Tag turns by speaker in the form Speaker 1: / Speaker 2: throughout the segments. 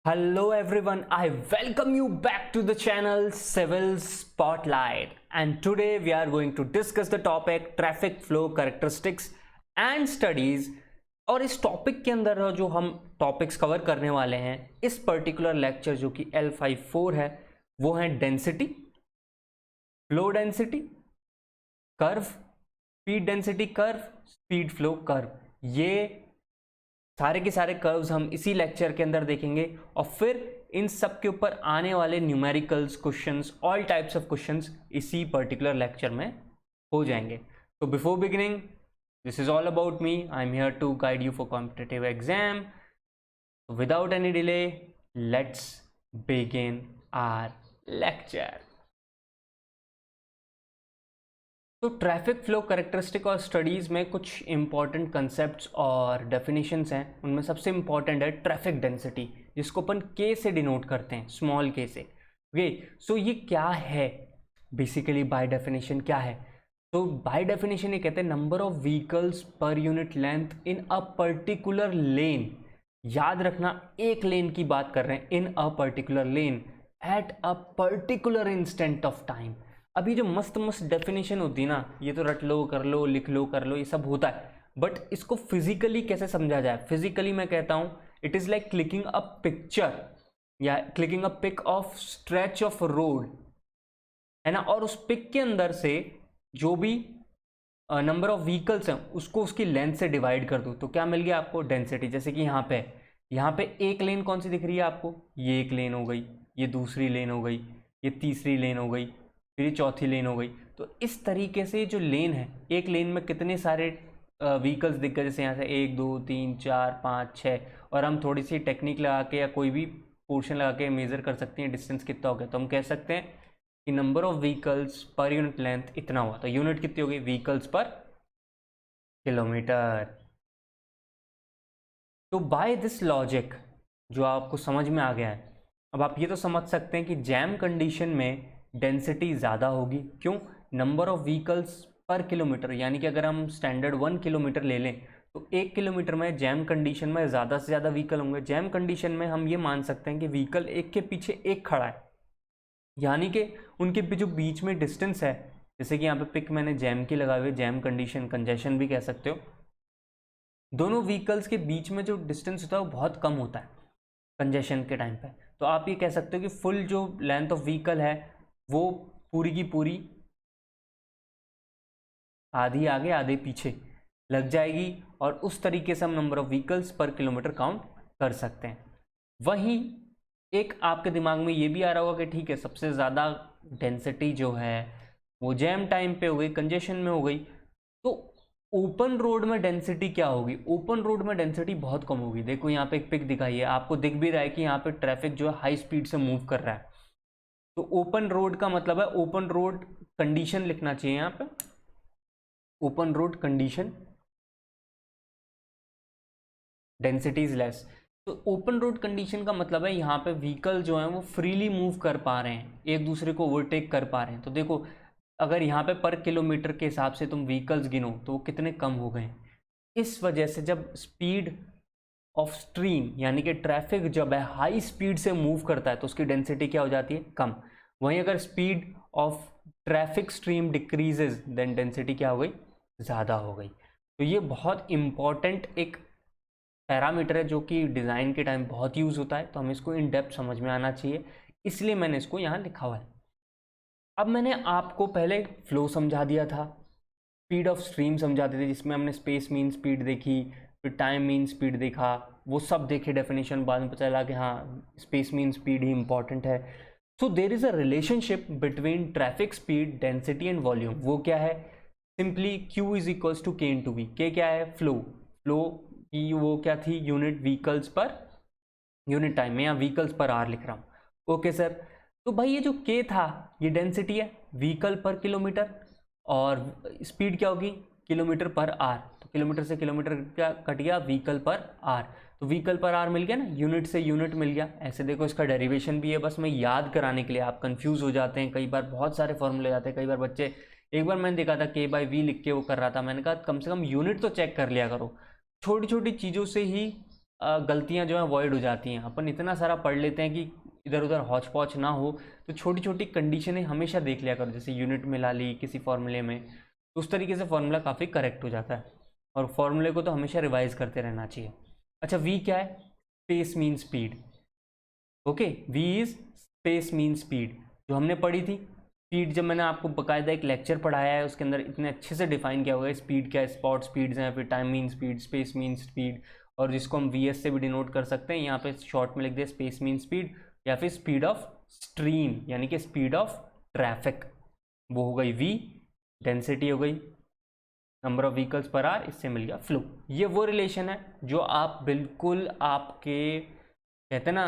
Speaker 1: Hello everyone, I welcome you back to the channel Civil Spotlight, and today we are going to discuss the topic traffic flow characteristics and studies। और इस topic के अंदर जो हम topics cover करने वाले हैं इस पर्टिकुलर लेक्चर जो कि L54 है वो है density, flow density curve, speed density curve, speed flow curve. ये सारे के सारे कर्व्स हम इसी लेक्चर के अंदर देखेंगे और फिर इन सब के ऊपर आने वाले numericals questions, all types of questions इसी पर्टिकुलर लेक्चर में हो जाएंगे। तो before beginning, this is all about me, I am here to guide you for competitive exam. Without any delay let's begin our lecture. तो traffic flow characteristic और studies में कुछ important concepts और definitions हैं। उनमें सबसे इंपॉर्टेंट है traffic density, जिसको अपन के से डिनोट करते हैं, स्मॉल के से। ओके, सो ये क्या है बेसिकली बाय डेफिनेशन क्या है? तो बाय डेफिनेशन ये कहते हैं number of vehicles per unit length in a particular lane. याद रखना, एक लेन की बात कर रहे हैं, in a particular lane at a particular instant of time. अभी जो मस्त मस्त डेफिनेशन होती है ना, ये तो रट लो, कर लो, लिख लो, कर लो, ये सब होता है, बट इसको फिजिकली कैसे समझा जाए? फिजिकली मैं कहता हूं it is like clicking a picture या clicking a pic of stretch of road, है ना। और उस पिक के अंदर से जो भी नंबर ऑफ व्हीकल्स हैं उसको उसकी लेंथ से डिवाइड कर दो, तो क्या मिल गया आपको? डेंसिटी। जैसे कि यहाँ पे एक लेन कौन सी दिख रही है आपको? ये एक लेन हो गई, ये दूसरी लेन हो गई, ये तीसरी लेन हो गई, फिर ये चौथी लेन हो गई। तो इस तरीके से जो लेन है, एक लेन में कितने सारे व्हीकल्स दिख गए, जैसे यहाँ से 1 2 3 4 5 6, और हम थोड़ी सी टेक्निक लगा के या कोई भी पोर्शन लगा के मेजर कर सकते हैं डिस्टेंस कितना हो गया। तो हम कह सकते हैं कि number of vehicles per unit length इतना हुआ। तो यूनिट कितनी हो गई? व्हीकल्स पर किलोमीटर। तो बाय दिस लॉजिक जो आपको समझ में आ गया है, अब आप ये तो समझ सकते हैं कि जैम कंडीशन में डेंसिटी ज़्यादा होगी। क्यों? नंबर ऑफ व्हीकल्स पर किलोमीटर, यानी कि अगर हम स्टैंडर्ड 1 किलोमीटर ले लें तो 1 किलोमीटर में जैम कंडीशन में ज़्यादा से ज़्यादा व्हीकल होंगे। जैम कंडीशन में हम ये मान सकते हैं कि व्हीकल एक के पीछे एक खड़ा है, यानी कि उनके जो बीच में डिस्टेंस है, जैसे कि यहाँ पे पिक मैंने जैम की लगाई हुई, जैम कंडीशन, कंजेशन भी कह सकते हो, दोनों व्हीकल्स के बीच में जो डिस्टेंस होता है वो बहुत कम होता है कंजेशन के टाइम पे। तो आप ये कह सकते हो कि फुल जो लेंथ ऑफ व्हीकल है वो पूरी की पूरी आधी आगे आधे पीछे लग जाएगी, और उस तरीके से हम नंबर ऑफ व्हीकल्स पर किलोमीटर काउंट कर सकते हैं। वहीं एक आपके दिमाग में ये भी आ रहा होगा कि ठीक है, सबसे ज़्यादा डेंसिटी जो है वो जैम टाइम पे हो गई, कंजेशन में हो गई, तो ओपन रोड में डेंसिटी क्या होगी? ओपन रोड में डेंसिटी बहुत कम होगी। देखो यहाँ पे एक पिक दिखाई है, आपको दिख भी रहा है कि यहाँ पे ट्रैफिक जो है हाई स्पीड से मूव कर रहा है। तो ओपन रोड का मतलब है, ओपन रोड कंडीशन लिखना चाहिए यहाँ पे, open road condition density is less. तो ओपन रोड कंडीशन का मतलब है यहाँ पे व्हीकल जो है वो फ्रीली मूव कर पा रहे हैं, एक दूसरे को ओवरटेक कर पा रहे हैं। तो देखो, अगर यहाँ पे पर किलोमीटर के हिसाब से तुम व्हीकल्स गिनो तो वो कितने कम हो गए। इस वजह से जब स्पीड ऑफ स्ट्रीम, यानी कि ट्रैफिक जब है हाई स्पीड से मूव करता है तो उसकी डेंसिटी क्या हो जाती है? कम। वहीं अगर speed of traffic stream decreases then density क्या हो गई? ज़्यादा हो गई। तो ये बहुत इंपॉर्टेंट एक पैरामीटर है जो कि डिज़ाइन के टाइम बहुत यूज़ होता है, तो हमें इसको इन डेप्थ समझ में आना चाहिए, इसलिए मैंने इसको यहाँ लिखा हुआ है। अब मैंने आपको पहले फ्लो समझा दिया था, स्पीड ऑफ स्ट्रीम समझा दी थी, जिसमें हमने स्पेस मीन स्पीड देखी, फिर टाइम मीन स्पीड देखा, वो सब देखे डेफिनेशन, बाद में पता चला कि हाँ स्पेस मीन स्पीड ही इंपॉर्टेंट है। So there is a relationship between traffic speed, density and volume. वो क्या है? Simply Q is equals to K into V. K क्या है? फ्लो। फ्लो की वो क्या थी? Unit vehicles per unit time में, या व्हीकल्स पर आर लिख रहा हूँ। ओके सर, तो भाई ये जो के था ये डेंसिटी है व्हीकल पर किलोमीटर, और स्पीड क्या होगी? किलोमीटर पर आर। तो किलोमीटर से किलोमीटर क्या कट गया? व्हीकल पर आर। तो व्हीकल पर आर मिल गया ना, यूनिट से यूनिट मिल गया। ऐसे देखो इसका डेरिवेशन भी है, बस मैं याद कराने के लिए, आप कंफ्यूज हो जाते हैं कई बार, बहुत सारे फॉर्मूले जाते हैं कई बार बच्चे। एक बार मैंने देखा था K/V लिख के वो कर रहा था, मैंने कहा कम से कम यूनिट तो चेक कर लिया करो। छोटी छोटी चीज़ों से ही गलतियां जो है अवॉइड हो जाती हैं। अपन इतना सारा पढ़ लेते हैं कि इधर उधर हौच पौच ना हो, तो छोटी छोटी कंडीशनें हमेशा देख लिया करो, जैसे यूनिट मिला ली किसी फॉर्मूले में, तो उस तरीके से फॉर्मूला काफ़ी करेक्ट हो जाता है। और फॉर्मूले को तो हमेशा रिवाइज करते रहना चाहिए। अच्छा, वी क्या है? Space mean speed. Okay, V is space mean speed, जो हमने पढ़ी थी। स्पीड जब मैंने आपको बकायदा एक लेक्चर पढ़ाया है, उसके अंदर इतने अच्छे से डिफाइन किया हुआ है स्पीड क्या है, स्पॉट स्पीड्स हैं, फिर time mean speed, space mean speed, और जिसको हम वी एस से भी डिनोट कर सकते हैं। यहाँ पे शॉर्ट में लिख दिया स्पेस मीन स्पीड, या फिर स्पीड ऑफ स्ट्रीम यानी कि स्पीड ऑफ ट्रैफिक, वो हो गई वी। डेंसिटी हो गई number of vehicles per our, इससे मिल गया फ्लो। ये वो रिलेशन है जो आप बिल्कुल आपके कहते हैं ना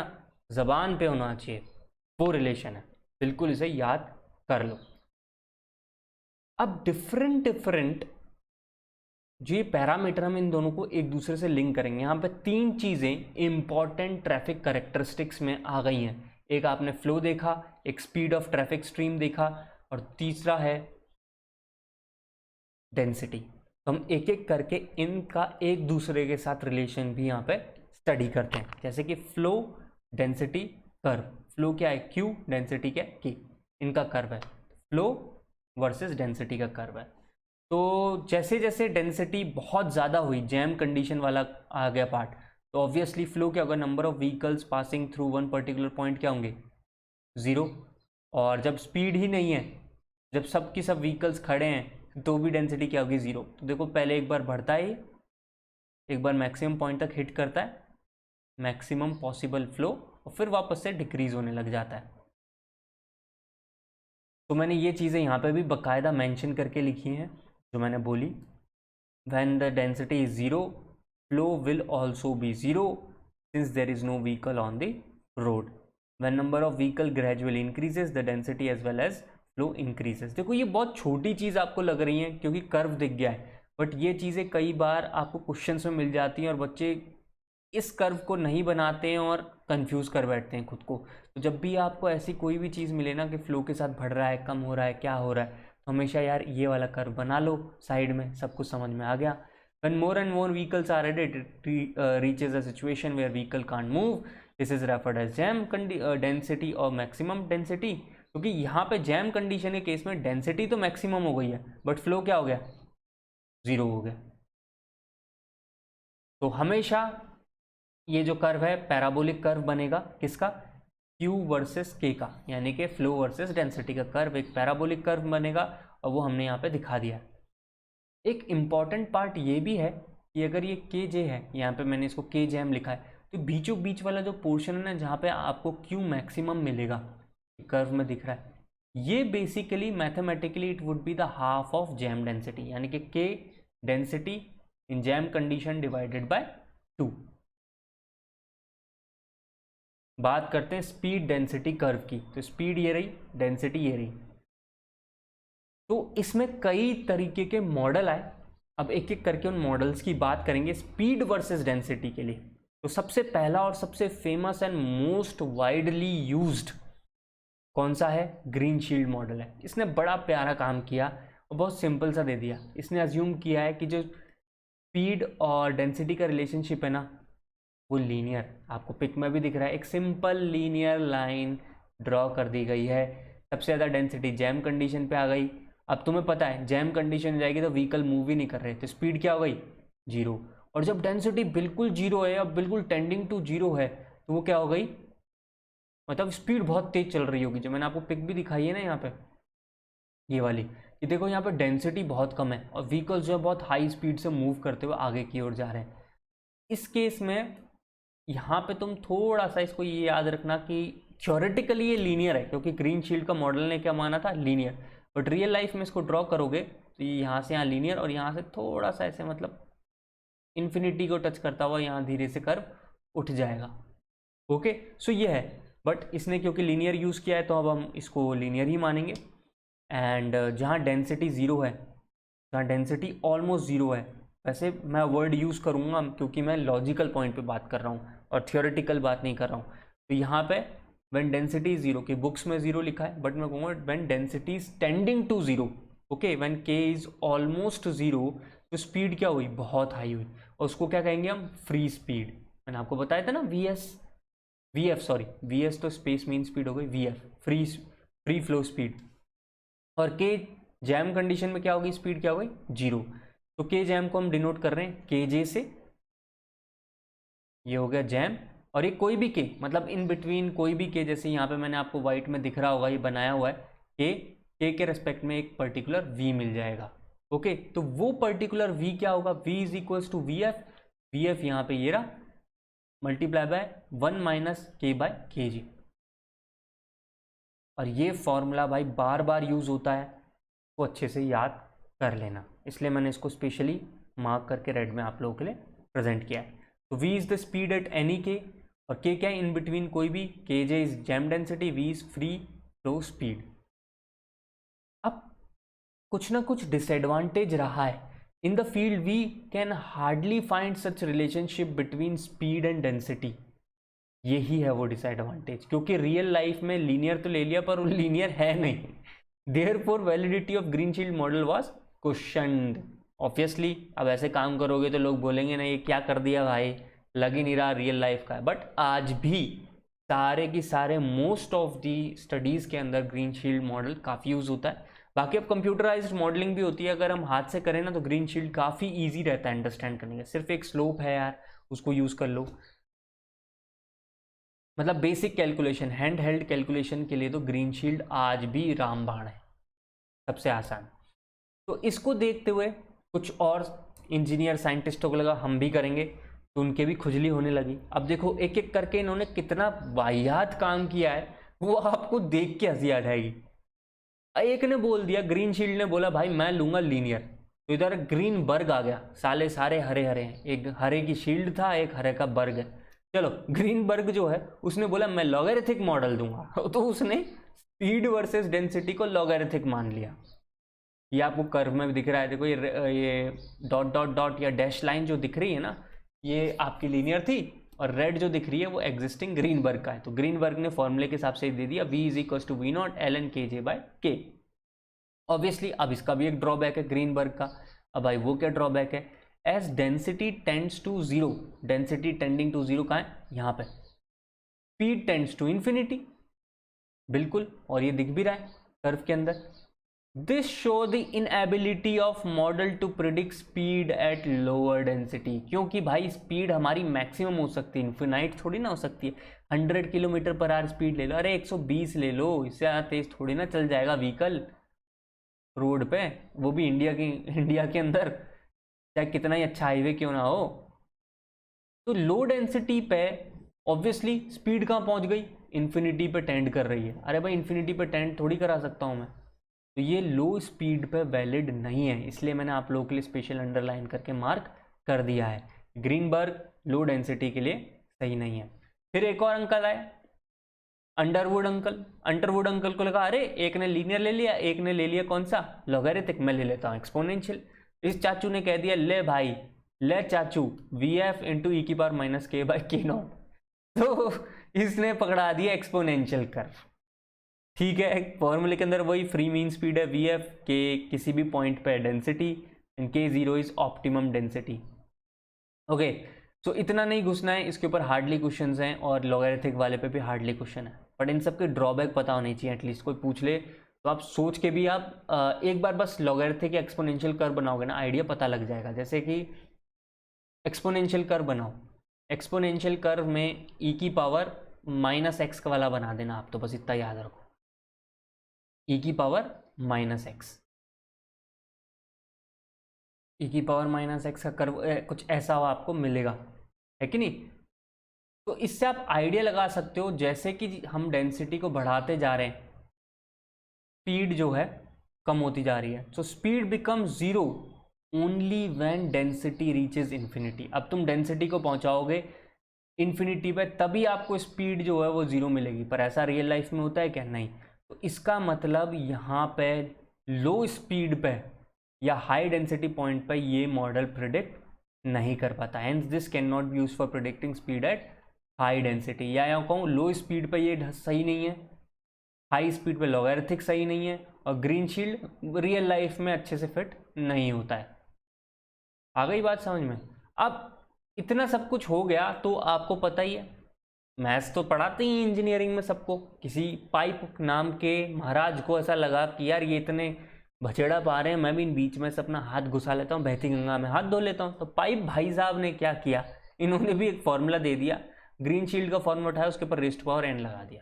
Speaker 1: जबान पे होना चाहिए, वो रिलेशन है, बिल्कुल इसे याद कर लो। अब डिफरेंट जो ये पैरामीटर हम इन दोनों को एक दूसरे से लिंक करेंगे। यहाँ पे 3 चीजें इंपॉर्टेंट ट्रैफिक कैरेक्टरिस्टिक्स में आ गई हैं। एक आपने फ्लो देखा, एक स्पीड ऑफ ट्रैफिक स्ट्रीम देखा, और तीसरा है डेंसिटी। तो हम एक एक करके इनका एक दूसरे के साथ रिलेशन भी यहाँ पे स्टडी करते हैं। जैसे कि फ्लो, डेंसिटी, कर्व। फ्लो क्या है? Q, डेंसिटी क्या है? K। इनका कर्व है, फ्लो वर्सेस डेंसिटी का कर्व है। तो जैसे जैसे डेंसिटी बहुत ज़्यादा हुई, जैम कंडीशन वाला आ गया पार्ट, तो ऑब्वियसली फ्लो क्या होगा? Number of vehicles passing through one particular point क्या होंगे? 0। और जब स्पीड ही नहीं है, जब सब की सब व्हीकल्स खड़े हैं, तो भी डेंसिटी क्या होगी? 0। तो देखो पहले एक बार बढ़ता है, एक बार मैक्सिमम पॉइंट तक हिट करता है, मैक्सिमम पॉसिबल फ्लो, और फिर वापस से डिक्रीज होने लग जाता है। तो मैंने ये चीज़ें यहाँ पे भी बाकायदा मेंशन करके लिखी हैं जो मैंने बोली। When the density is 0, flow will also be 0 since there is no vehicle on the road. When number of vehicle gradually increases, the density as well as flow increases. देखो ये बहुत छोटी चीज़ आपको लग रही है क्योंकि कर्व दिख गया है, बट ये चीज़ें कई बार आपको क्वेश्चंस में मिल जाती हैं और बच्चे इस कर्व को नहीं बनाते हैं और कंफ्यूज कर बैठते हैं खुद को। तो जब भी आपको ऐसी कोई भी चीज़ मिले ना कि फ्लो के साथ बढ़ रहा है, कम हो रहा है, क्या हो रहा है, तो हमेशा यार ये वाला कर्व बना लो साइड में, सब कुछ समझ में आ गया। When more and more vehicles are added, it reaches a situation where vehicle can't move. This is referred as jam density or maximum density. क्योंकि यहाँ पे जैम कंडीशन के केस में डेंसिटी तो मैक्सिमम हो गई है, बट फ्लो क्या हो गया? 0 हो गया। तो हमेशा ये जो कर्व है पैराबोलिक कर्व बनेगा, किसका? Q वर्सेस K का, यानी कि फ्लो वर्सेस डेंसिटी का कर्व एक पैराबोलिक कर्व बनेगा, और वो हमने यहाँ पे दिखा दिया है। एक इम्पॉर्टेंट पार्ट ये भी है कि अगर ये के जे है, यहाँ पे मैंने इसको के जैम लिखा है, तो बीचों बीच वाला जो पोर्शन है ना जहाँ पे आपको Q मैक्सिमम मिलेगा, कर्व में दिख रहा है, ये basically mathematically it would be the half of jam density, यानी कि के density in jam condition divided by 2। बात करते हैं स्पीड डेंसिटी कर्व की, तो स्पीड ये रही, डेंसिटी ये रही। तो इसमें कई तरीके के मॉडल आए, अब एक एक करके उन मॉडल्स की बात करेंगे स्पीड वर्सेस डेंसिटी के लिए। तो सबसे पहला और सबसे famous and most widely used कौन सा है? ग्रीन शील्ड मॉडल है। इसने बड़ा प्यारा काम किया और बहुत सिंपल सा दे दिया। इसने अज्यूम किया है कि जो स्पीड और डेंसिटी का रिलेशनशिप है ना, वो लीनियर, आपको पिक में भी दिख रहा है, एक सिंपल लीनियर लाइन ड्रॉ कर दी गई है। सबसे ज़्यादा डेंसिटी जैम कंडीशन पे आ गई। अब तुम्हें पता है जैम कंडीशन जाएगी तो व्हीकल मूव ही नहीं कर रहे, तो स्पीड क्या हो गई? 0। और जब डेंसिटी बिल्कुल 0 है, अब बिल्कुल टेंडिंग टू 0 है, तो वो क्या हो गई? मतलब स्पीड बहुत तेज चल रही होगी। जो मैंने आपको पिक भी दिखाई है ना यहाँ पे, ये वाली, कि देखो यहाँ पे डेंसिटी बहुत कम है और व्हीकल्स जो है बहुत हाई स्पीड से मूव करते हुए आगे की ओर जा रहे हैं। इस केस में यहाँ पे तुम थोड़ा सा इसको ये याद रखना कि थ्योरेटिकली ये लीनियर है, क्योंकि ग्रीन शील्ड का मॉडल ने क्या माना था? लीनियर। बट रियल लाइफ में इसको ड्रॉ करोगे तो ये यहाँ से यहाँ लीनियर, और यहाँ से थोड़ा सा ऐसे मतलब इन्फिनिटी को टच करता हुआ यहाँ धीरे से कर्व उठ जाएगा। ओके, सो ये है। बट इसने क्योंकि लीनियर यूज़ किया है तो अब हम इसको लीनियर ही मानेंगे। एंड जहाँ डेंसिटी 0 है, जहाँ डेंसिटी ऑलमोस्ट 0 है, वैसे मैं वर्ड यूज़ करूँगा क्योंकि मैं लॉजिकल पॉइंट पे बात कर रहा हूँ और थियोरेटिकल बात नहीं कर रहा हूँ। तो यहाँ पे व्हेन डेंसिटी इज 0, की बुक्स में 0 लिखा है, बट मैं कहूँगा when density is tending to 0। Okay, when K is almost 0, तो स्पीड क्या हुई? बहुत हाई हुई, और उसको क्या कहेंगे हम? Free speed. मैंने आपको बताया था ना, वी एस तो स्पेस मीन स्पीड हो गई, V F free flow speed, और के जैम कंडीशन में क्या होगी, स्पीड क्या हो गई, 0। तो के जैम को हम डिनोट कर रहे हैं के जे से, ये हो गया जैम। और ये कोई भी के, मतलब इन बिटवीन कोई भी के, जैसे यहाँ पे मैंने आपको व्हाइट में दिख रहा होगा, ये बनाया हुआ है के रेस्पेक्ट में एक पर्टिकुलर वी मिल जाएगा। ओके, तो वो पर्टिकुलर वी क्या होगा, V is equals to V F यहाँ पे ये रहा, multiply by 1 minus K by K G. और ये फॉर्मूला भाई बार बार यूज होता है, तो अच्छे से याद कर लेना, इसलिए मैंने इसको स्पेशली मार्क करके रेड में आप लोगों के लिए प्रेजेंट किया है। तो v is the speed at any के, और k क्या है, इन बिटवीन कोई भी, K J is jam density, v is free flow speed. अब कुछ ना कुछ डिसएडवांटेज रहा है in the field, we can hardly find such relationship between speed and density. यही है वो डिसएडवांटेज, क्योंकि रियल लाइफ में लीनियर तो ले लिया पर वो लीनियर है नहीं, therefore validity of Greenshield model was questioned. Obviously अब ऐसे काम करोगे तो लोग बोलेंगे ना ये क्या कर दिया भाई, लग ही नहीं रहा रियल लाइफ का है। बट आज भी सारे की सारे मोस्ट ऑफ दी स्टडीज़ के अंदर ग्रीनशील्ड मॉडल काफ़ी यूज़ होता है। बाकी अब कंप्यूटराइज्ड मॉडलिंग भी होती है, अगर हम हाथ से करें ना तो ग्रीनशील्ड काफ़ी ईजी रहता है अंडरस्टैंड करने का, सिर्फ एक स्लोप है यार, उसको यूज़ कर लो। मतलब basic calculation, hand held calculation के लिए तो ग्रीनशील्ड आज भी रामबाण है, सबसे आसान। तो इसको देखते हुए कुछ और इंजीनियर साइंटिस्टों को लगा हम भी करेंगे, तो उनके भी खुजली होने लगी। अब देखो एक एक करके इन्होंने कितना वाहियात काम किया है, वो आपको देख के हंसी आ जाएगी। एक ने बोल दिया, ग्रीनशील्ड ने बोला भाई मैं लूंगा लीनियर, तो इधर ग्रीन बर्ग आ गया, साले सारे हरे हरे हैं, एक हरे की शील्ड था, एक हरे का बर्ग है। चलो ग्रीन बर्ग जो है उसने बोला मैं लॉगरिथमिक मॉडल दूंगा, तो उसने स्पीड वर्सेस डेंसिटी को लॉगरिथमिक मान लिया। ये आपको कर्व में भी दिख रहा है, देखो ये डॉट डॉट डॉट या डैश लाइन जो दिख रही है ना, ये आपकी लीनियर थी, और रेड जो दिख रही है वो एग्जिस्टिंग ग्रीनबर्ग का है। तो ग्रीनबर्ग ने फॉर्मूले के हिसाब से दे दिया v is equal to V naught L N K J bye के। ऑब्वियसली अब इसका भी एक ड्रॉबैक है ग्रीनबर्ग का। अब भाई वो क्या ड्रॉबैक है, as density tends to zero, density tending to zero कहाँ है, यहाँ पे, स्पीड टेंड्स टू इन्फिनिटी, बिल्कुल, और ये दिख भी रहा है कर्व के अंदर। This show the inability of model to predict speed at lower density, क्योंकि भाई स्पीड हमारी मैक्सिमम हो सकती है, इन्फिनाइट थोड़ी ना हो सकती है। 100 किलोमीटर पर आवर स्पीड ले लो, अरे 120 ले लो, इससे ज़्यादा तेज थोड़ी ना चल जाएगा व्हीकल रोड पे, वो भी इंडिया के अंदर, चाहे कितना ही अच्छा हाईवे क्यों ना हो। तो लो डेंसिटी पे ऑब्वियसली स्पीड कहाँ पहुँच गई, इन्फिनिटी पे टेंड कर रही है। अरे भाई इन्फिनिटी पे टेंड थोड़ी करा सकता हूँ मैं, तो ये लो स्पीड पे वैलिड नहीं है, इसलिए मैंने आप लोगों के लिए स्पेशल अंडरलाइन करके मार्क कर दिया है। ग्रीनबर्ग लो डेंसिटी के लिए सही नहीं है। फिर एक और अंकल आए, अंडरवुड अंकल को लगा अरे एक ने लीनियर ले लिया, एक ने ले लिया कौन सा, लॉगरिथमिक, मैं ले लेता हूँ एक्सपोनेंशियल। इस चाचू ने कह दिया ले भाई, ले चाचू वी एफ इंटू ई की पावर माइनस के बाय के नॉट, तो इसने पकड़ा दिया एक्सपोनेंशियल कर्व। ठीक है, फॉर्मूले के अंदर वही फ्री मीन स्पीड है वी एफ, के किसी भी पॉइंट पे density, and K zero is optimum density. Okay, so इतना नहीं घुसना है, इसके ऊपर हार्डली क्वेश्चंस हैं, और लॉगरिथमिक वाले पे भी हार्डली क्वेश्चन है, बट इन सब के ड्रॉबैक पता होनी चाहिए, एटलीस्ट कोई पूछ ले तो आप सोच के भी आप एक बार बस लॉगरिथमिक या एक्सपोनेंशियल कर्व बनाओगे ना, आइडिया पता लग जाएगा। जैसे कि एक्सपोनेंशियल कर्व बनाओ, एक्सपोनेंशियल कर्व में ई की पावर माइनस एक्स का वाला बना देना आप, तो बस इतना याद रखो, ई की पावर माइनस एक्स, ई की पावर माइनस एक्स का कर्व कुछ ऐसा आपको मिलेगा, है कि नहीं। तो इससे आप आइडिया लगा सकते हो, जैसे कि हम डेंसिटी को बढ़ाते जा रहे हैं, स्पीड जो है कम होती जा रही है, so speed become zero only when density reaches infinity. अब तुम डेंसिटी को पहुंचाओगे इन्फिनिटी पे, तभी आपको स्पीड जो है वो जीरो मिलेगी, पर ऐसा रियल लाइफ में होता है क्या, नहीं। तो इसका मतलब यहाँ पे लो स्पीड पे या हाई डेंसिटी पॉइंट पे ये मॉडल प्रिडिक्ट नहीं कर पाता, hence this can not be use for predicting speed at high density. या कहूँ लो स्पीड पे ये सही नहीं है, हाई स्पीड पे लॉगरिथमिक सही नहीं है, और ग्रीन शील्ड रियल लाइफ में अच्छे से फिट नहीं होता है। आ गई बात समझ में। अब इतना सब कुछ हो गया तो आपको पता ही है, मैथ्स तो पढ़ाते ही इंजीनियरिंग में सबको। किसी पाइप नाम के महाराज को ऐसा लगा कि यार ये इतने भचेड़ा पा रहे हैं, मैं भी इन बीच में से अपना हाथ घुसा लेता हूँ, बहती गंगा में हाथ धो लेता हूँ। तो पाइप भाई साहब ने क्या किया, इन्होंने भी एक फॉर्मूला दे दिया, ग्रीन शील्ड का फॉर्मूला उठाया, उसके ऊपर रेस्ट पावर एन लगा दिया,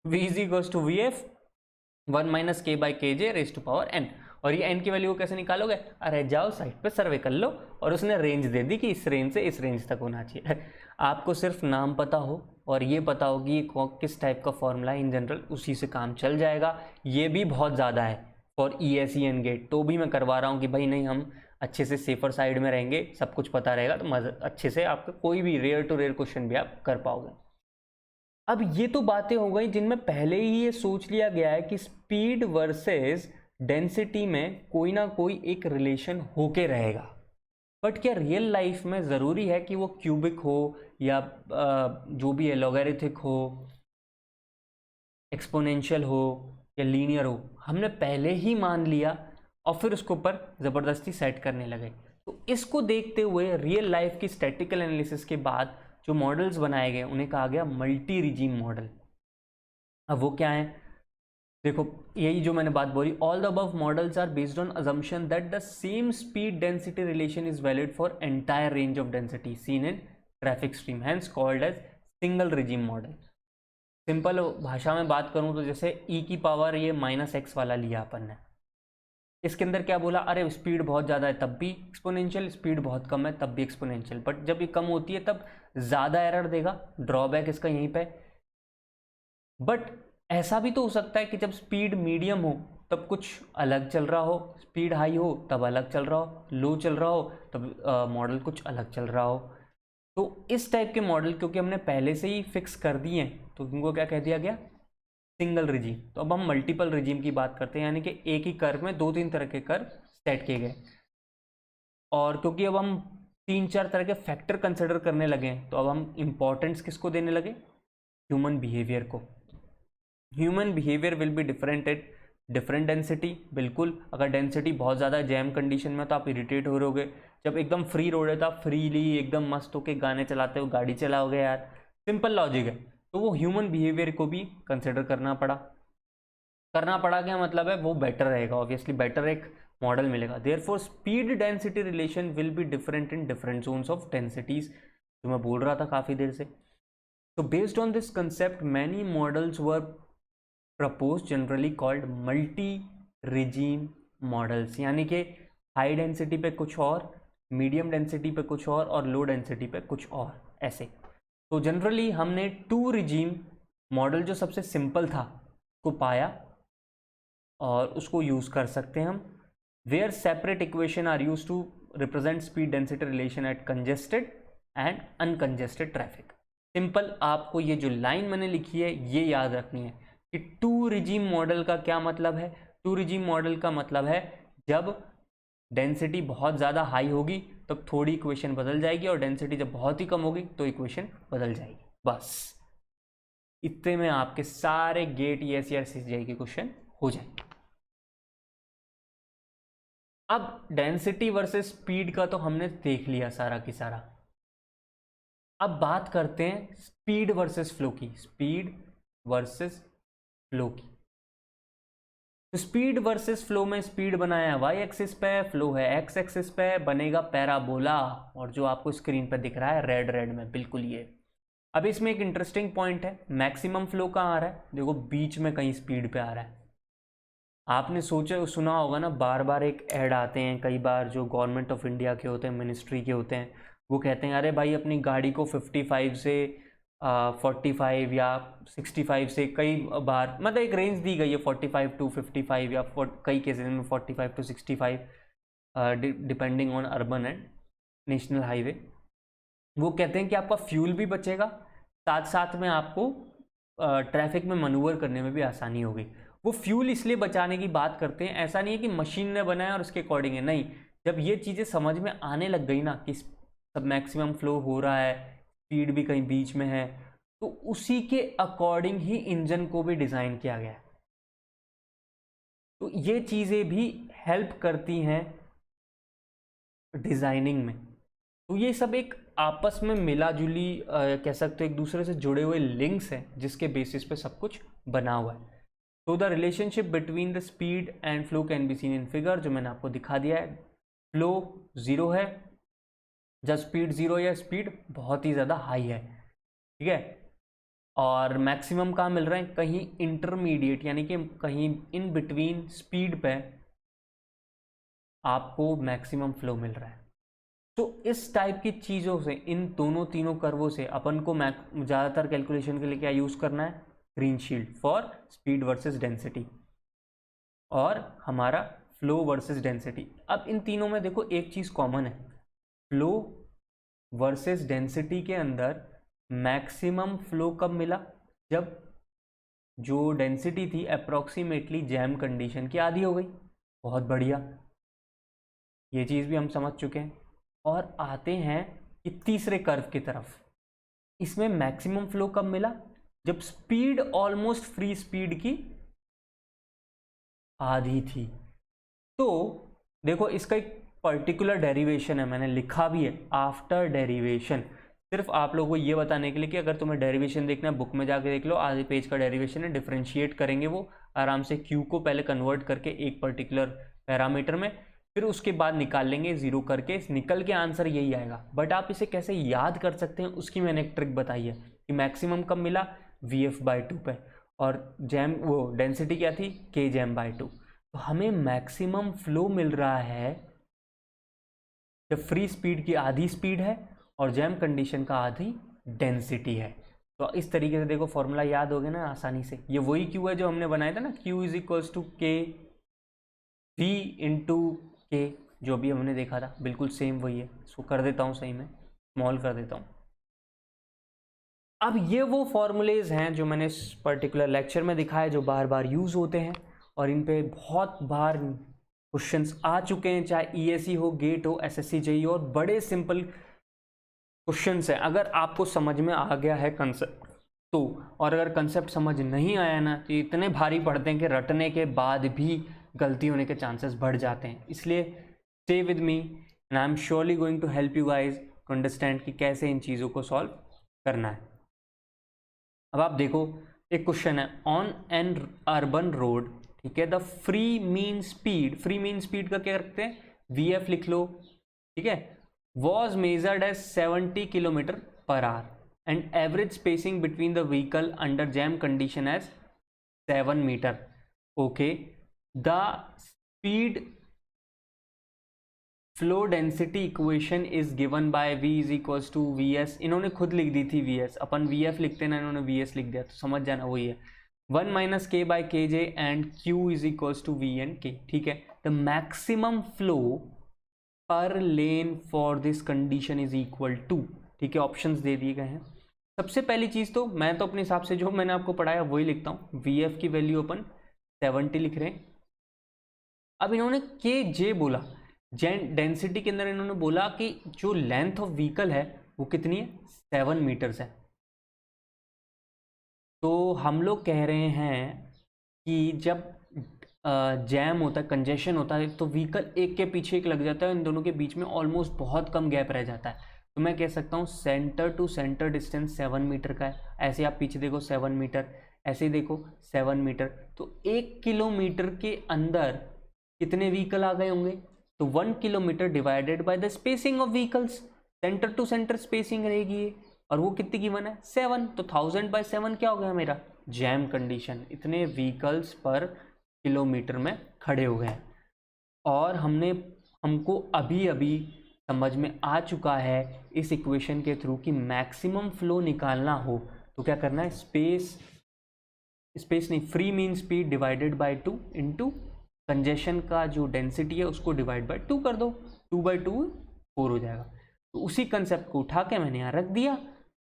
Speaker 1: v is equals to V F 1 minus K by K J rest power N. और ये एन की वैल्यू को कैसे निकालोगे, अरे जाओ साइट पे सर्वे कर लो, और उसने रेंज दे दी कि इस रेंज से इस रेंज तक होना चाहिए। आपको सिर्फ नाम पता हो और ये पता हो कि ये किस टाइप का फॉर्मूला है इन जनरल, उसी से काम चल जाएगा। ये भी बहुत ज़्यादा है फॉर ESEN गेट, तो भी मैं करवा रहा हूँ कि भाई नहीं, हम अच्छे से सेफर साइड में रहेंगे, सब कुछ पता रहेगा तो अच्छे से आपका कोई भी रेयर टू रेयर क्वेश्चन भी आप कर पाओगे। अब ये तो बातें हो गई जिनमें पहले ही ये सोच लिया गया है कि स्पीड वर्सेस डेंसिटी में कोई ना कोई एक रिलेशन होके रहेगा। बट क्या रियल लाइफ में ज़रूरी है कि वो क्यूबिक हो या जो भी है लॉगरिथमिक हो, एक्सपोनेंशियल हो या लीनियर हो? हमने पहले ही मान लिया और फिर उसके ऊपर ज़बरदस्ती सेट करने लगे। तो इसको देखते हुए रियल लाइफ की स्टैटिकल एनालिसिस के बाद जो मॉडल्स बनाए गए उन्हें कहा गया मल्टी रिजीम मॉडल। अब वो क्या है, देखो यही जो मैंने बात बोली, all the above models are based on assumption that the same speed density relation is valid for entire range of density seen in traffic stream, hence called as single regime model. Simple भाषा में बात करूं तो जैसे e की power ये -x वाला लिया अपन ने, इसके अंदर क्या बोला, अरे स्पीड बहुत ज़्यादा है तब भी एक्सपोनेंशियल, स्पीड बहुत कम है तब भी एक्सपोनेंशियल। बट जब ये कम होती है तब ज़्यादा एरर देगा, ड्रॉबैक इसका यहीं पे। बट ऐसा भी तो हो सकता है कि जब स्पीड मीडियम हो तब कुछ अलग चल रहा हो, स्पीड हाई हो तब अलग चल रहा हो, लो चल रहा हो तब मॉडल कुछ अलग चल रहा हो। तो इस टाइप के मॉडल क्योंकि हमने पहले से ही फिक्स कर दिए हैं तो इनको क्या कह दिया गया, सिंगल रिजीम। तो अब हम मल्टीपल रिजीम की बात करते हैं, यानी कि एक ही कर्व में 2-3 तरह के कर्व सेट किए गए। और क्योंकि अब हम 3-4 तरह के फैक्टर कंसिडर करने लगे हैं तो अब हम इंपॉर्टेंस किसको देने लगे, ह्यूमन बिहेवियर को। Human behaviour will be different at different density. बिल्कुल, अगर डेंसिटी बहुत ज़्यादा जैम कंडीशन में तो आप इरिटेट हो रहोगे, जब एकदम फ्री रोड है तो आप फ्रीली एकदम मस्त होके गाने चलाते हो गाड़ी चलाओगे यार, सिंपल लॉजिक है। तो वो ह्यूमन बिहेवियर को भी कंसिडर करना पड़ा। क्या मतलब है, वो बेटर रहेगा, ऑब्वियसली बेटर एक मॉडल मिलेगा। Therefore speed density relation will be different in different zones of densities, जो मैं बोल रहा था काफ़ी देर से। तो based on this concept many models were propose generally called multi regime models, यानी कि हाई डेंसिटी पे कुछ और, मीडियम डेंसिटी पे कुछ और लो डेंसिटी पे कुछ और, ऐसे। तो जनरली हमने 2 रिजीम मॉडल जो सबसे सिंपल था को पाया और उसको यूज़ कर सकते हैं हम, where separate equation are use to represent speed density relation at congested and uncongested traffic. Simple, आपको ये जो लाइन मैंने लिखी है ये याद रखनी है कि 2 रिजीम मॉडल का क्या मतलब है। 2 रिजीम मॉडल का मतलब है जब डेंसिटी बहुत ज़्यादा हाई होगी तब थोड़ी इक्वेशन बदल जाएगी, और डेंसिटी जब बहुत ही कम होगी तो इक्वेशन बदल जाएगी। बस इतने में आपके सारे गेट ESE और CGI के क्वेश्चन हो जाएंगे। अब डेंसिटी वर्सेस स्पीड का तो हमने देख लिया सारा की सारा। अब बात करते हैं स्पीड वर्सेस फ्लो की, स्पीड वर्सेस फ्लो की। तो स्पीड वर्सेस फ्लो में स्पीड बनाया है y एक्सिस पे, फ्लो है x एक्सिस पे, बनेगा पैराबोला, और जो आपको स्क्रीन पर दिख रहा है रेड रेड में, बिल्कुल ये। अब इसमें एक इंटरेस्टिंग पॉइंट है, मैक्सिमम फ्लो कहाँ आ रहा है, देखो बीच में कहीं स्पीड पे आ रहा है। आपने सुना होगा ना, बार बार एक ऐड आते हैं कई बार जो गवर्नमेंट ऑफ इंडिया के होते हैं, मिनिस्ट्री के होते हैं, वो कहते हैं अरे भाई अपनी गाड़ी को 55 से 45 या 65 से, कई बार मतलब एक रेंज दी गई है 45 to 55 या कई केसेस में 45 to 65, depending on urban and national highway. वो कहते हैं कि आपका फ्यूल भी बचेगा, साथ साथ में आपको ट्रैफिक में मनूवर करने में भी आसानी होगी। वो फ्यूल इसलिए बचाने की बात करते हैं, ऐसा नहीं है कि मशीन ने बनाया और उसके अकॉर्डिंग है, नहीं। जब ये चीज़ें समझ में आने लग गई ना कि सब मैक्सिमम फ्लो हो रहा है, स्पीड भी कहीं बीच में है, तो उसी के अकॉर्डिंग ही इंजन को भी डिज़ाइन किया गया है। तो ये चीज़ें भी हेल्प करती हैं डिज़ाइनिंग में। तो ये सब एक आपस में मिला जुली कह सकते हो एक दूसरे से जुड़े हुए लिंक्स हैं जिसके बेसिस पे सब कुछ बना हुआ है। तो the relationship between the speed and flow can be seen in figure, जो मैंने आपको दिखा दिया है। फ्लो 0 है जब स्पीड 0 या स्पीड बहुत ही ज़्यादा हाई है, ठीक है। और मैक्सिमम कहाँ मिल रहा है, कहीं इंटरमीडिएट यानी कि कहीं इन बिटवीन स्पीड पे आपको मैक्सिमम फ्लो मिल रहा है। तो इस टाइप की चीज़ों से, इन दोनों तीनों कर्वों से अपन को ज़्यादातर कैलकुलेशन के लिए क्या यूज़ करना है, green shield for speed versus density और हमारा फ्लो वर्सेस डेंसिटी। अब इन तीनों में देखो एक चीज़ कॉमन है, फ्लो वर्सेस डेंसिटी के अंदर मैक्सिमम फ्लो कब मिला, जब जो डेंसिटी थी अप्रोक्सीमेटली जैम कंडीशन की आधी हो गई। बहुत बढ़िया, ये चीज़ भी हम समझ चुके हैं। और आते हैं कि तीसरे कर्व की तरफ। इसमें मैक्सिमम फ्लो कब मिला, जब स्पीड ऑलमोस्ट फ्री स्पीड की आधी थी। तो देखो इसका एक पर्टिकुलर डेरिवेशन है, मैंने लिखा भी है आफ्टर डेरिवेशन, सिर्फ आप लोगों को ये बताने के लिए कि अगर तुम्हें डेरिवेशन देखना है बुक में जाके देख लो, आधे पेज का डेरिवेशन है। डिफरेंशिएट करेंगे वो आराम से, क्यू को पहले कन्वर्ट करके एक पर्टिकुलर पैरामीटर में, फिर उसके बाद निकाल लेंगे जीरो करके, निकल के आंसर यही आएगा। बट आप इसे कैसे याद कर सकते हैं उसकी मैंने एक ट्रिक बताई है कि मैक्सिमम कब मिला, VF/2 पे, और जैम वो डेंसिटी क्या थी, K जैम/2। तो हमें मैक्सिमम फ्लो मिल रहा है जब फ्री स्पीड की आधी स्पीड है और जैम कंडीशन का आधी डेंसिटी है। तो इस तरीके से देखो फॉर्मूला याद हो गया ना आसानी से। ये वही क्यू है जो हमने बनाया था ना, Q = K V × K, जो भी हमने देखा था, बिल्कुल सेम वही है। इसको कर देता हूँ सही में, स्मॉल कर देता हूँ। अब ये वो फॉर्मूलेज हैं जो मैंने इस पर्टिकुलर लेक्चर में दिखाए, जो बार बार यूज़ होते हैं और इन पे बहुत बार क्वेश्चंस आ चुके हैं, चाहे ESE हो, गेट हो, SSC JEE हो, और बड़े सिंपल क्वेश्चंस हैं। अगर आपको समझ में आ गया है कंसेप्ट तो, और अगर कंसेप्ट समझ नहीं आया ना तो इतने भारी पड़ते हैं कि रटने के बाद भी गलती होने के चांसेस बढ़ जाते हैं। इसलिए stay with me and I am surely going to help you guys to understand कि कैसे इन चीज़ों को सॉल्व करना है। अब आप देखो एक क्वेश्चन है, ऑन एन अर्बन रोड, ठीक है, द फ्री मीन स्पीड का क्या रखते हैं, VF लिख लो, ठीक है, was measured as 70 km/h and average spacing between the vehicle under jam condition as 7 metre. Okay, the speed flow density equation is given by V = VS। इन्होंने खुद लिख दी थी VS, अपन VF लिखते ना, इन्होंने VS लिख दिया, तो समझ जाना वही है। 1 - K/Kj एंड Q = V/K, ठीक है। The maximum flow per lane for this condition is equal to, ठीक है, ऑप्शंस दे दिए गए हैं। सबसे पहली चीज तो मैं तो अपने हिसाब से जो मैंने आपको पढ़ाया वही लिखता हूँ, VF की वैल्यू अपन 70 लिख रहे हैं। अब इन्होंने KJ बोला, डेंसिटी के अंदर इन्होंने बोला कि जो लेंथ ऑफ व्हीकल है वो कितनी है, 7 मीटर्स है। तो हम लोग कह रहे हैं कि जब जैम होता है, कंजेशन होता है, तो व्हीकल एक के पीछे एक लग जाता है, इन दोनों के बीच में ऑलमोस्ट बहुत कम गैप रह जाता है। तो मैं कह सकता हूँ centre to centre distance 7 metre का है। ऐसे आप पीछे देखो 7 मीटर, ऐसे ही देखो 7 मीटर, तो 1 किलोमीटर के अंदर कितने व्हीकल आ गए होंगे, तो 1 kilometre divided by the spacing of vehicles, centre to centre spacing रहेगी ये, और वो कितनी गिवन है, 7। तो 1000/7 क्या हो गया मेरा, जैम कंडीशन, इतने व्हीकल्स पर किलोमीटर में खड़े हो गए हैं। और हमको अभी अभी समझ में आ चुका है इस इक्वेशन के थ्रू कि मैक्सिमम फ्लो निकालना हो तो क्या करना है, स्पेस नहीं, free mean speed divided by 2 into congestion का जो डेंसिटी है उसको डिवाइड बाय 2 कर दो, 2/2 4 हो जाएगा। तो उसी कंसेप्ट को उठा के मैंने यहाँ रख दिया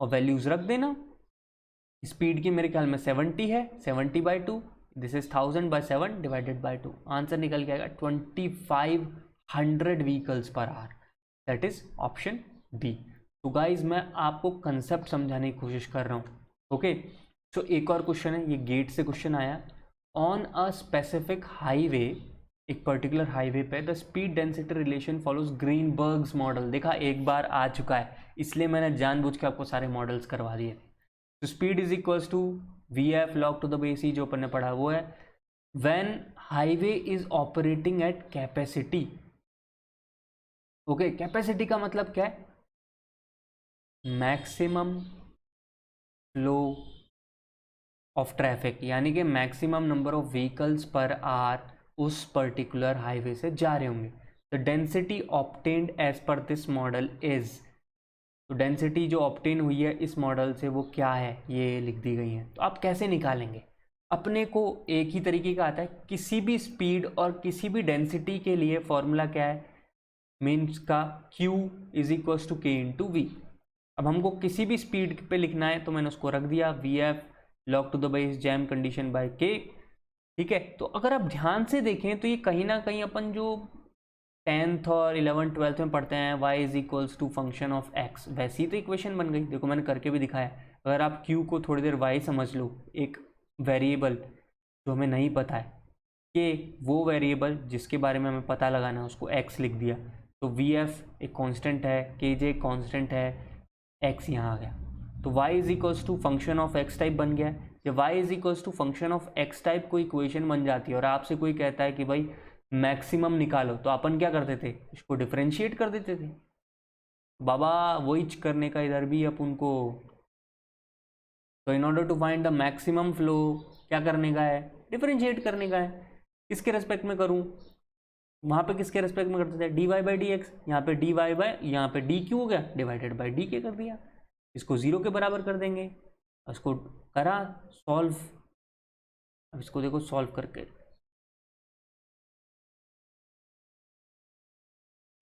Speaker 1: और वैल्यूज रख देना। स्पीड की मेरे ख्याल में 70 है, 70/2, this is 1000/7 divided by 2, answer निकल के आएगा 2500 vehicles per hour, that is option B. तो गाइज मैं आपको कंसेप्ट समझाने की कोशिश कर रहा हूँ। ओके, सो एक और क्वेश्चन है, ये गेट से क्वेश्चन आया, ऑन अ स्पेसिफिक हाईवे एक पर्टिकुलर हाईवे पे the speed density relation follows Greenberg's model. देखा, एक बार आ चुका है, इसलिए मैंने जानबूझ के आपको सारे मॉडल्स करवा दिए थे। तो speed is equals to V F log to the base E, जो अपन ने पढ़ा वो है। When highway is operating at capacity, okay, capacity का मतलब क्या है? मैक्सिमम फ्लो ऑफ ट्रैफिक, यानी कि maximum number of vehicles per hour उस पर्टिकुलर हाईवे से जा रहे होंगे। The density obtained as per this model is, तो डेंसिटी जो ऑब्टेन हुई है इस मॉडल से वो क्या है, ये लिख दी गई है। तो आप कैसे निकालेंगे? अपने को एक ही तरीके का आता है, किसी भी स्पीड और किसी भी डेंसिटी के लिए फॉर्मूला क्या है, मीन्स का Q is equals to K into V. अब हमको किसी भी स्पीड पे लिखना है तो मैंने उसको रख दिया we F log to the base jam condition bye K, ठीक है। तो अगर आप ध्यान से देखें तो ये कहीं ना कहीं अपन जो 10th और 11th 12th में पढ़ते हैं y is equals to function of x, वैसी तो इक्वेशन बन गई। देखो मैंने करके भी दिखाया। अगर आप q को थोड़ी देर y समझ लो, एक वेरिएबल जो हमें नहीं पता है, कि वो वेरिएबल जिसके बारे में हमें पता लगाना है उसको x लिख दिया, तो vf एक कांस्टेंट है, kj एक कांस्टेंट है, x यहाँ आ गया, तो y is equals to function of x type बन गया। जब y is equals to function of x type कोई इक्वेशन बन जाती है और आपसे कोई कहता है कि भाई मैक्सिमम निकालो, तो अपन क्या करते थे, इसको डिफरेंशिएट कर देते थे। बाबा वही करने का इधर भी अपन को। तो in order to find the maximum flow क्या करने का है, डिफरेंशिएट करने का है। किसके रेस्पेक्ट में करूं, वहां पे किसके रेस्पेक्ट में करते थे, D Y by D X, यहाँ पे डी वाई बाई, यहाँ पे डी क्यू हो गया डिवाइडेड बाई डी के कर दिया। इसको 0 के बराबर कर देंगे, इसको करा सॉल्व। अब इसको देखो सॉल्व करके,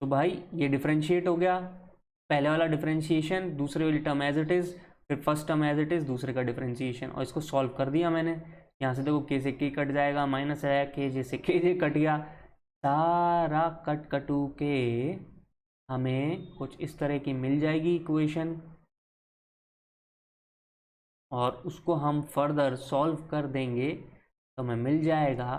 Speaker 1: तो भाई ये डिफरेंशिएट हो गया, पहले वाला डिफरेंशिएशन, दूसरे वाली टर्म एज इट इज़, फिर first term as it is, दूसरे का डिफरेंशिएशन, और इसको सॉल्व कर दिया मैंने। यहाँ से देखो के से के कट जाएगा, माइनस है, के जे से के जे कट गया, सारा कट कटू के हमें कुछ इस तरह की मिल जाएगी इक्वेशन, और उसको हम फर्दर सॉल्व कर देंगे तो हमें मिल जाएगा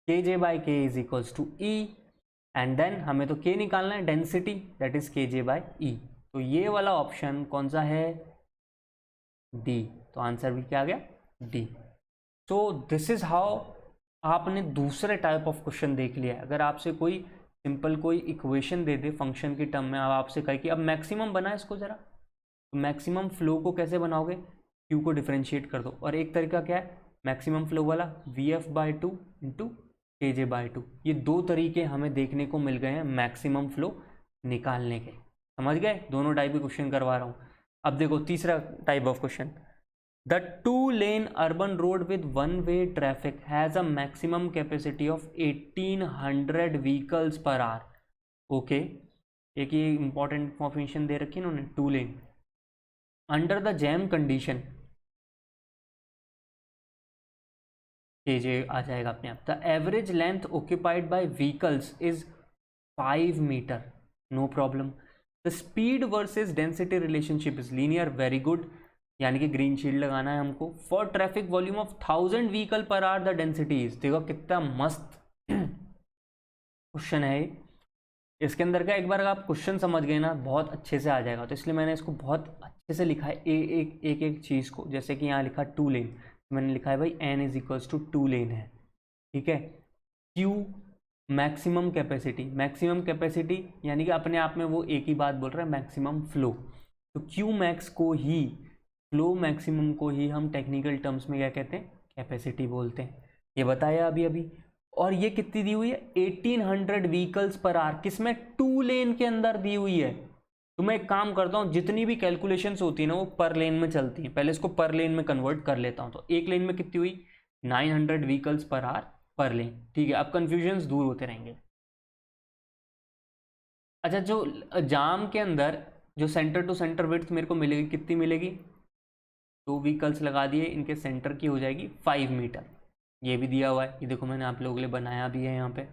Speaker 1: K J by K is equals to E, and then हमें तो के निकालना है, डेंसिटी, दैट इज के जे बाई ई। तो ये वाला ऑप्शन कौन सा है, डी। तो आंसर भी क्या आ गया, D. So this is how आपने दूसरे टाइप ऑफ क्वेश्चन देख लिया है। अगर आपसे कोई सिंपल कोई इक्वेशन दे दे फंक्शन की टर्म में, अब आपसे कहे कि अब मैक्सिमम बना इसको जरा, तो मैक्सिमम फ्लो को कैसे बनाओगे, क्यू को डिफरेंशिएट कर दो, और एक तरीका क्या है मैक्सिमम फ्लो वाला, V F by two into के जे बाई टू। ये दो तरीके हमें देखने को मिल गए हैं मैक्सिमम फ्लो निकालने के, समझ गए, दोनों टाइप के क्वेश्चन करवा रहा हूँ। अब देखो तीसरा type of question, the 2-lane urban road with one way traffic has a maximum capacity of 1800 vehicles per hour. Okay, एक ये इंपॉर्टेंट इंफॉर्मेशन दे रखी है उन्होंने, 2 lane under the jam condition, J आ जाएगा अपने आप। The average length occupied by vehicles is 5 metre, no problem. The speed versus density relationship is linear, very good, यानी कि ग्रीन शील्ड लगाना है हमको। For traffic volume of 1000 vehicle per hour the density is, देखो कितना मस्त question है ये। इसके अंदर का एक बार अगर आप क्वेश्चन समझ गए ना बहुत अच्छे से आ जाएगा, तो इसलिए मैंने इसको बहुत अच्छे से लिखा है एक चीज़ को। जैसे कि यहाँ लिखा 2 लेन, मैंने लिखा है भाई n इज इक्वल्स टू 2 लेन है, ठीक है। q maximum capacity, maximum capacity यानी कि अपने आप में वो एक ही बात बोल रहा है, मैक्सिमम फ्लो। तो q मैक्स को ही, फ्लो मैक्सिमम को ही हम टेक्निकल टर्म्स में क्या कहते हैं, कैपेसिटी बोलते हैं, ये बताया अभी अभी। और ये कितनी दी हुई है, 1800 व्हीकल्स पर आवर, किसमें, 2 लेन के अंदर दी हुई है। तो मैं एक काम करता हूँ, जितनी भी कैलकुलेशंस होती है ना वो पर लेन में चलती हैं, पहले इसको पर लेन में कन्वर्ट कर लेता हूँ। तो एक लेन में कितनी हुई, 900 व्हीकल्स पर आवर पर लेन, ठीक है। अब कन्फ्यूजन्स दूर होते रहेंगे। अच्छा, जो जाम के अंदर जो सेंटर टू सेंटर विड्थ मेरे को मिलेगी, कितनी मिलेगी, 2 व्हीकल्स लगा दिए, इनके सेंटर की हो जाएगी 5 मीटर, ये भी दिया हुआ है, ये देखो मैंने आप लोगों के लिए बनाया भी है यहाँ पे,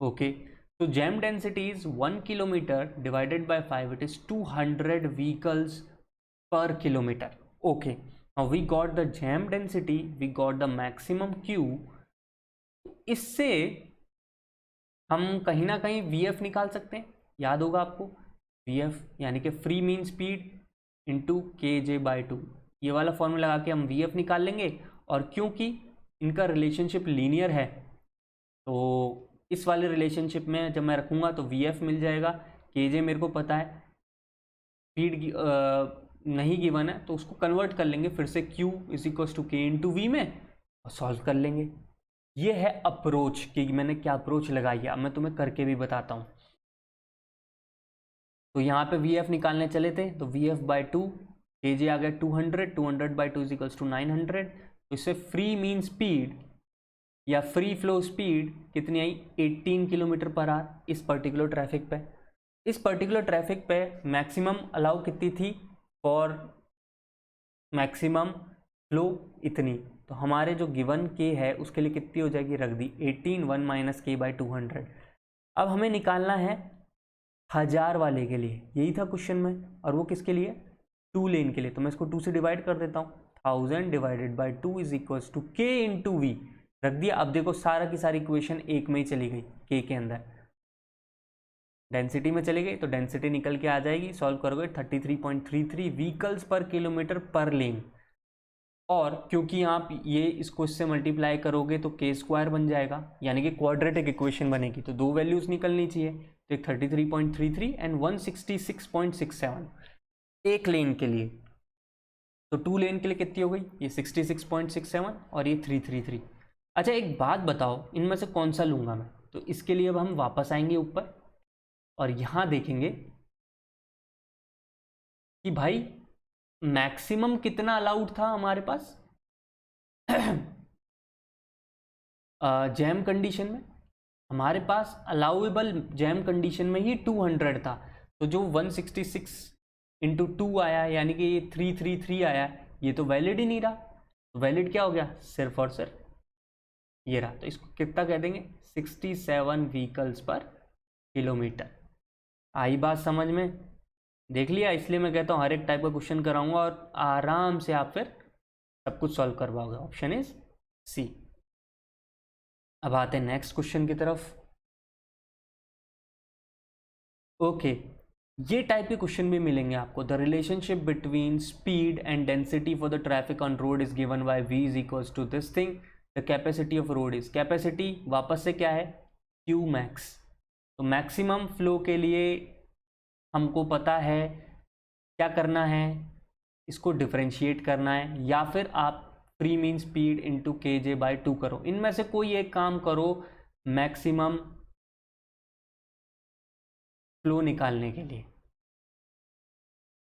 Speaker 1: okay. So jam density is 1 kilometer divided by 5. It is 200 vehicles per kilometer. Okay. Now we got the jam density. We got the maximum Q. इससे हम कहीं ना कहीं VF निकाल सकते हैं, याद होगा आपको VF यानी कि free mean speed into KJ/2। ये वाला फॉर्मूला लगा के हम VF निकाल लेंगे, और क्योंकि इनका रिलेशनशिप लीनियर है तो इस वाले रिलेशनशिप में जब मैं रखूँगा तो VF मिल जाएगा। KJ मेरे को पता है, स्पीड नहीं गिवन है तो उसको कन्वर्ट कर लेंगे फिर से Q = K/V में और सॉल्व कर लेंगे। ये है अप्रोच कि मैंने क्या अप्रोच लगाई है। अब मैं तुम्हें करके भी बताता हूँ। तो यहाँ पे VF निकालने चले थे तो VF/2, KJ आ गया 200, 200/2 = 900। तो इससे फ्री मीन स्पीड या फ्री फ्लो स्पीड कितनी आई, 18 km/h इस पर्टिकुलर ट्रैफिक पे। इस पर्टिकुलर ट्रैफिक पे मैक्सिमम अलाउ कितनी थी फॉर मैक्सिमम फ्लो, इतनी। तो हमारे जो गिवन K है उसके लिए कितनी हो जाएगी, रख दी 18, 1 - K/200। अब हमें निकालना है 1000 वाले के लिए, यही था क्वेश्चन में, और वो किसके लिए, 2 लेन के लिए। तो मैं इसको 2 से डिवाइड कर देता हूँ। 1000/2 = K/V रख दिया। अब देखो सारा की सारी इक्वेशन एक में ही चली गई, K के अंदर डेंसिटी में चली गई तो डेंसिटी निकल के आ जाएगी। सॉल्व करोगे 33.33 व्हीकल्स पर किलोमीटर पर लेन। और क्योंकि आप ये इसको इससे मल्टीप्लाई करोगे तो K² बन जाएगा, यानी कि क्वाड्रेटिक इक्वेशन बनेगी। तो दो वैल्यूज निकलनी चाहिए, तो एक 33.33 एंड 166.67 एक लेन के लिए। तो 2 लेन के लिए कितनी हो गई, ये 66.67 और ये 333। अच्छा एक बात बताओ, इनमें से कौन सा लूँगा मैं। तो इसके लिए अब हम वापस आएंगे ऊपर और यहाँ देखेंगे कि भाई मैक्सिमम कितना अलाउड था हमारे पास जैम कंडीशन में। हमारे पास अलाउएबल जैम कंडीशन में ही 200 था। तो जो 166 × 2 आया यानी कि ये 333 आया, ये तो वैलिड ही नहीं रहा। वैलिड क्या हो गया, सिर्फ और सिर्फ ये रहा। तो इसको कितना कह देंगे, 67 व्हीकल्स पर किलोमीटर। आई बात समझ में, देख लिया। इसलिए मैं कहता हूँ हर एक टाइप का क्वेश्चन कराऊंगा और आराम से आप फिर सब कुछ सॉल्व करवाओगे। Option is C. अब आते हैं नेक्स्ट क्वेश्चन की तरफ। ओके, ये टाइप के क्वेश्चन भी मिलेंगे आपको। The relationship between speed and density for the traffic on road is given by V = this thing. The capacity of road is, capacity वापस से क्या है, Q max। तो मैक्सिमम फ्लो के लिए हमको पता है क्या करना है, इसको डिफरेंशिएट करना है, या फिर आप free mean speed into KJ/2 करो। इनमें से कोई एक काम करो मैक्सिमम फ्लो निकालने के लिए।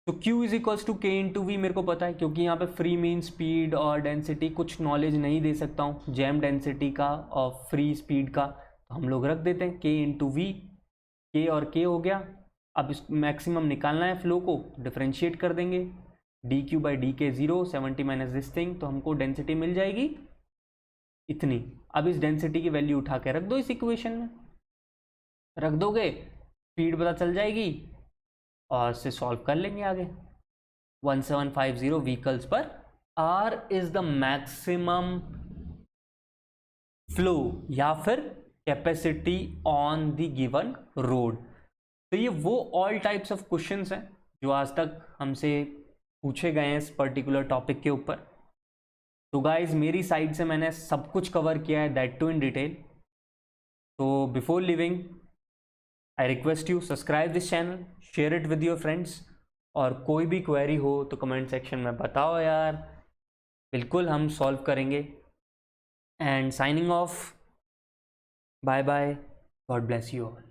Speaker 1: तो Q = K/V मेरे को पता है, क्योंकि यहाँ पे फ्री मीन स्पीड और डेंसिटी कुछ नॉलेज नहीं दे सकता हूँ जैम डेंसिटी का और फ्री स्पीड का, तो हम लोग रख देते हैं K/V। K और K हो गया। अब इस मैक्सिमम निकालना है फ्लो को, डिफरेंशिएट कर देंगे dQ/dK 0, 70 - दिस थिंग, तो हमको डेंसिटी मिल जाएगी इतनी। अब इस डेंसिटी की वैल्यू उठा के रख दो इस इक्वेशन में, रख दोगे स्पीड पता चल जाएगी और इससे सॉल्व कर लेंगे आगे। 1750 व्हीकल्स पर R is the maximum flow या फिर capacity on the given road. तो ये वो ऑल टाइप्स ऑफ क्वेश्चंस हैं जो आज तक हमसे पूछे गए हैं इस पर्टिकुलर टॉपिक के ऊपर। तो गाइज मेरी साइड से मैंने सब कुछ कवर किया है, दैट टू इन डिटेल। तो before living I request you subscribe this channel, share it with your friends, और कोई भी क्वेरी हो तो कमेंट सेक्शन में बताओ यार, बिल्कुल हम सॉल्व करेंगे। And signing off, bye bye, God bless you all.